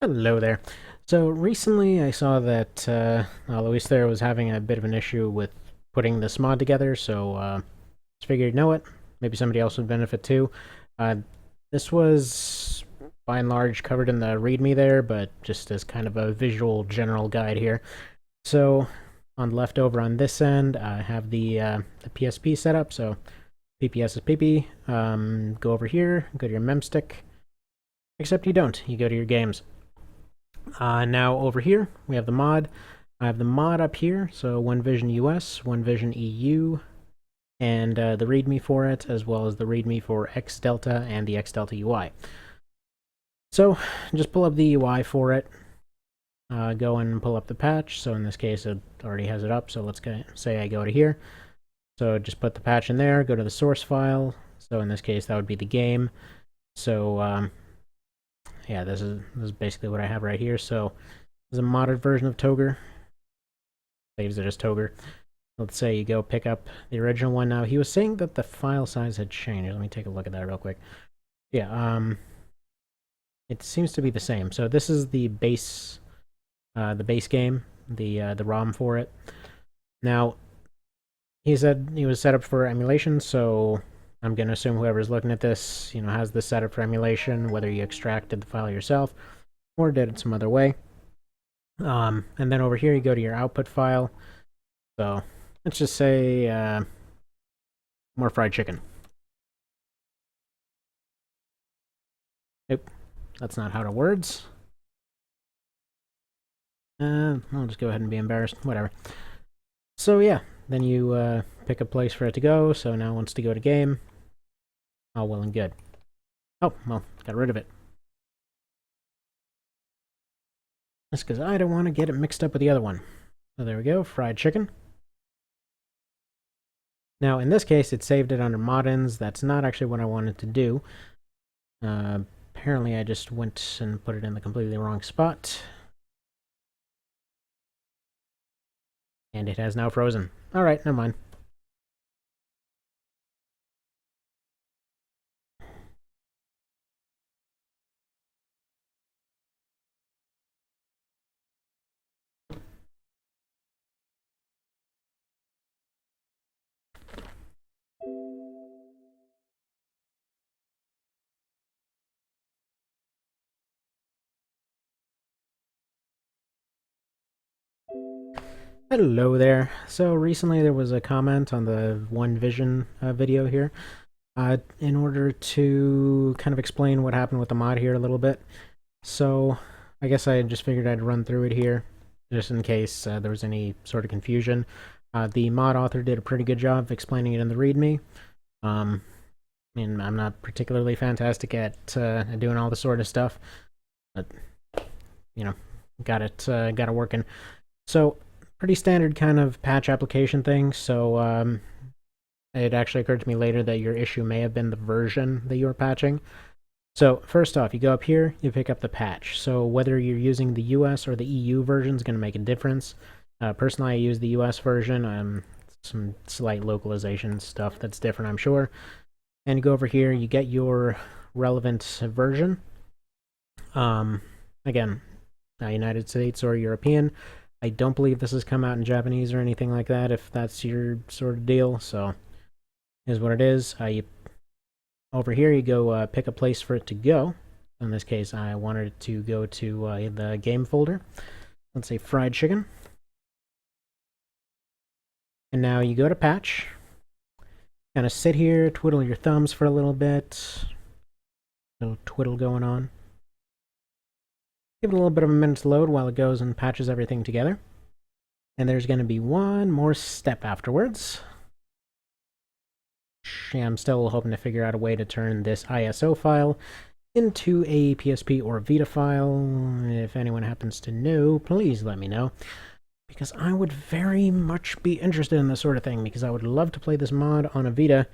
Hello there. So recently I saw that Luis there was having a bit of an issue with putting this mod together, so just figured, you know what, maybe somebody else would benefit too. Uh, this was by and large covered in the README there, but just as kind of a visual general guide here. So on the left over on this end, I have the PSP setup, so PPS is PP. Go over here, go to your memstick, except you don't. You go to your games. Now over here, we have the mod. I have the mod up here, so One Vision US, One Vision EU, and the README for it, as well as the README for X Delta and the X Delta UI. So just pull up the UI for it. Go and pull up the patch. So in this case, it already has it up. So let's say I go to here. So just put the patch in there. Go to the source file. So in this case, that would be the game. So yeah, this is basically what I have right here. So this is a modded version of Ogre. Saves it as Ogre. Let's say you go pick up the original one. Now, he was saying that the file size had changed. Let me take a look at that real quick. Yeah, it seems to be the same. So this is the base game, the ROM for it. Now, he said he was set up for emulation, so I'm going to assume whoever's looking at this, has this set up for emulation, whether you extracted the file yourself or did it some other way. And then over here, you go to your output file. So let's just say more fried chicken. Nope, that's not how it words. I'll just go ahead and be embarrassed. Whatever. So yeah, then you pick a place for it to go. So now it wants to go to game. All well and good. Oh, well, got rid of it. That's because I don't want to get it mixed up with the other one. So there we go, fried chicken. Now, in this case, it saved it under moddins. That's not actually what I wanted to do. Apparently, I just went and put it in the completely wrong spot. And it has now frozen. Alright, never mind. Hello there. So recently there was a comment on the One Vision video here. In order to kind of explain what happened with the mod here a little bit. So I guess I just figured I'd run through it here, just in case there was any sort of confusion. The mod author did a pretty good job of explaining it in the README. I mean, I'm not particularly fantastic at doing all this sort of stuff, but got it working. So pretty standard kind of patch application thing. So it actually occurred to me later that your issue may have been the version that you were patching. So first off, you go up here, you pick up the patch. So whether you're using the US or the EU version is going to make a difference. Personally, I use the US version. Some slight localization stuff that's different, I'm sure. And you go over here, you get your relevant version. Again, United States or European. I don't believe this has come out in Japanese or anything like that, if that's your sort of deal. So, is what it is. Over here, you go pick a place for it to go. In this case, I wanted it to go to the game folder. Let's say fried chicken. And now you go to patch. Kind of sit here, twiddle your thumbs for a little bit. Little twiddle going on. Give it a little bit of a minute to load while it goes and patches everything together. And there's going to be one more step afterwards. I'm still hoping to figure out a way to turn this ISO file into a PSP or Vita file. If anyone happens to know, please let me know. Because I would very much be interested in this sort of thing, because I would love to play this mod on a Vita.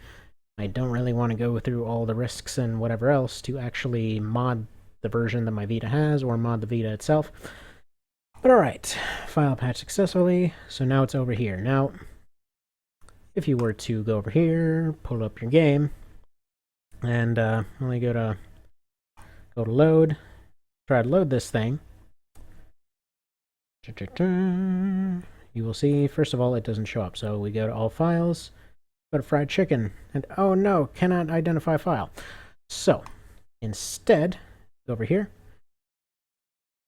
I don't really want to go through all the risks and whatever else to actually mod the version that my Vita has, or mod the Vita itself. But alright, file patch successfully, so now it's over here. Now, if you were to go over here, pull up your game, and only go to load, try to load this thing, you will see, first of all, it doesn't show up. So we go to all files, go to fried chicken, and oh no, cannot identify file. So instead, go over here,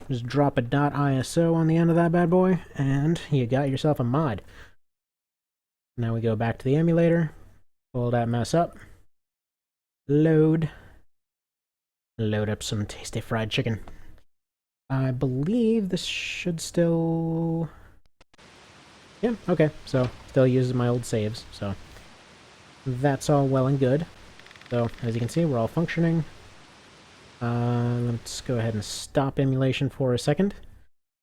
just drop a .iso on the end of that bad boy, and you got yourself a mod. Now we go back to the emulator, pull that mess up, load up some tasty fried chicken. I believe this should still... Yeah, okay, so still uses my old saves, so that's all well and good. So, as you can see, we're all functioning. Let's go ahead and stop emulation for a second.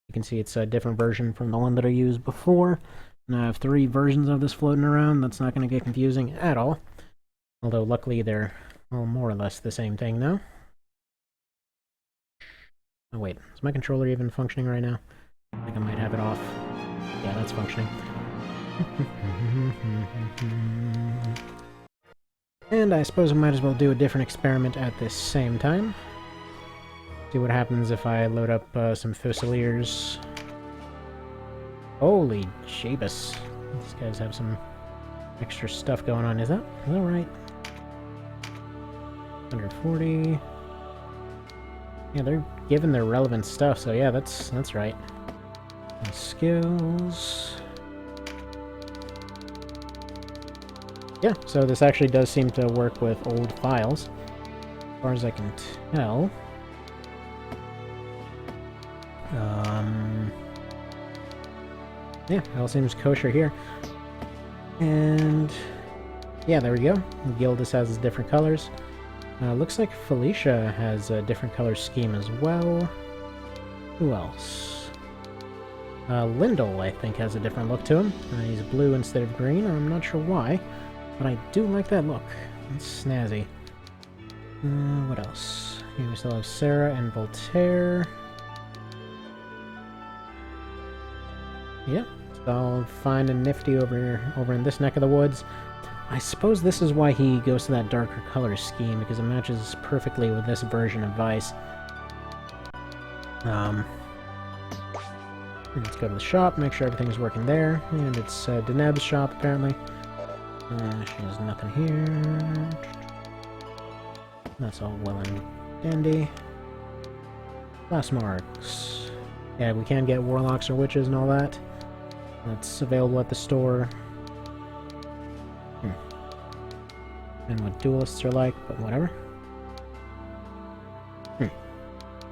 You can see it's a different version from the one that I used before. And I have 3 versions of this floating around. That's not going to get confusing at all. Although, luckily, they're all more or less the same thing now. Oh, wait. Is my controller even functioning right now? I think I might have it off. Yeah, that's functioning. And I suppose I might as well do a different experiment at this same time. See what happens if I load up some Fusiliers. Holy Jeebus. These guys have some extra stuff going on. Is that right? 140. Yeah, they're given their relevant stuff, so yeah, that's right. And skills. Yeah, so this actually does seem to work with old files, as far as I can tell. Yeah, it all seems kosher here. And yeah, there we go. Gildus has different colors. Looks like Felicia has a different color scheme as well. Who else? Lyndall, I think, has a different look to him. He's blue instead of green. I'm not sure why, but I do like that look. It's snazzy. What else? Here we still have Sarah and Voltaire. Yeah, it's all fine and nifty over in this neck of the woods. I suppose this is why he goes to that darker color scheme, because it matches perfectly with this version of Vice. Let's go to the shop, make sure everything's working there. And it's Deneb's shop, apparently. She has nothing here. That's all well and dandy. Class marks. Yeah, we can get warlocks or witches and all that. That's available at the store. And what duelists are like, but whatever.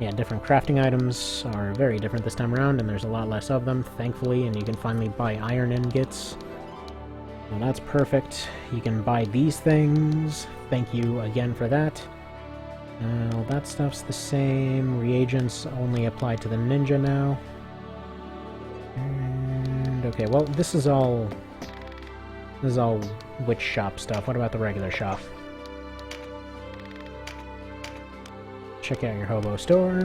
Yeah, different crafting items are very different this time around, and there's a lot less of them, thankfully, and you can finally buy iron ingots. So that's perfect. You can buy these things. Thank you again for that. All that stuff's the same. Reagents only apply to the ninja now. And okay, well, this is all witch shop stuff. What about the regular shop? Check out your hobo store.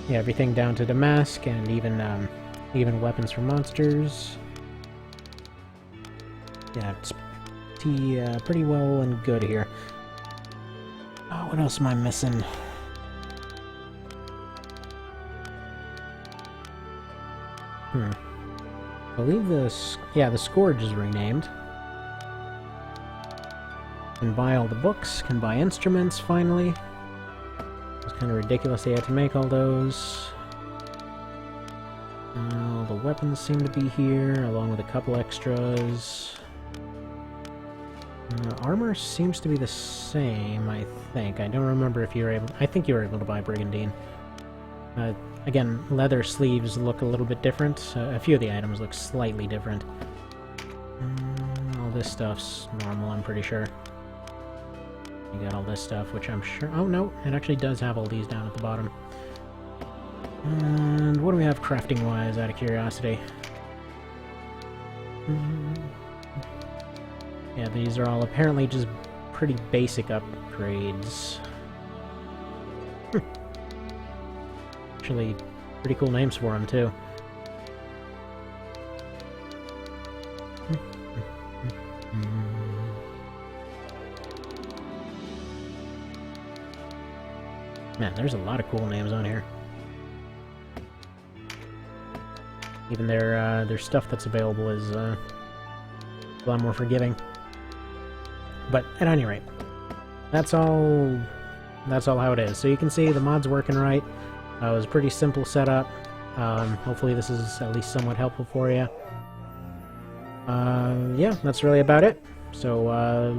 Yeah, everything down to damask, and even weapons for monsters. Yeah, it's pretty well and good here. Oh, what else am I missing? I believe the Scourge is renamed. Can buy all the books, can buy instruments, finally. It's kind of ridiculous they had to make all those. All the weapons seem to be here, along with a couple extras. Armor seems to be the same, I think. I don't remember if you were able... I think you were able to buy Brigandine. Again, leather sleeves look a little bit different. A few of the items look slightly different. All this stuff's normal, I'm pretty sure. You got all this stuff, which I'm sure... Oh, no, it actually does have all these down at the bottom. And what do we have crafting-wise, out of curiosity? Yeah, these are all apparently just pretty basic upgrades. Actually, pretty cool names for them, too. Man, there's a lot of cool names on here. Even their stuff that's available is a lot more forgiving. But at any rate, that's all how it is. So you can see the mod's working right. It was a pretty simple setup. Hopefully this is at least somewhat helpful for you. Yeah, that's really about it. So,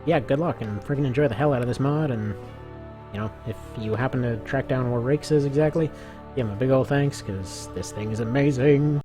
yeah, good luck and freaking enjoy the hell out of this mod. And, you know, if you happen to track down where Raics is exactly, give him a big ol' thanks, because this thing is amazing.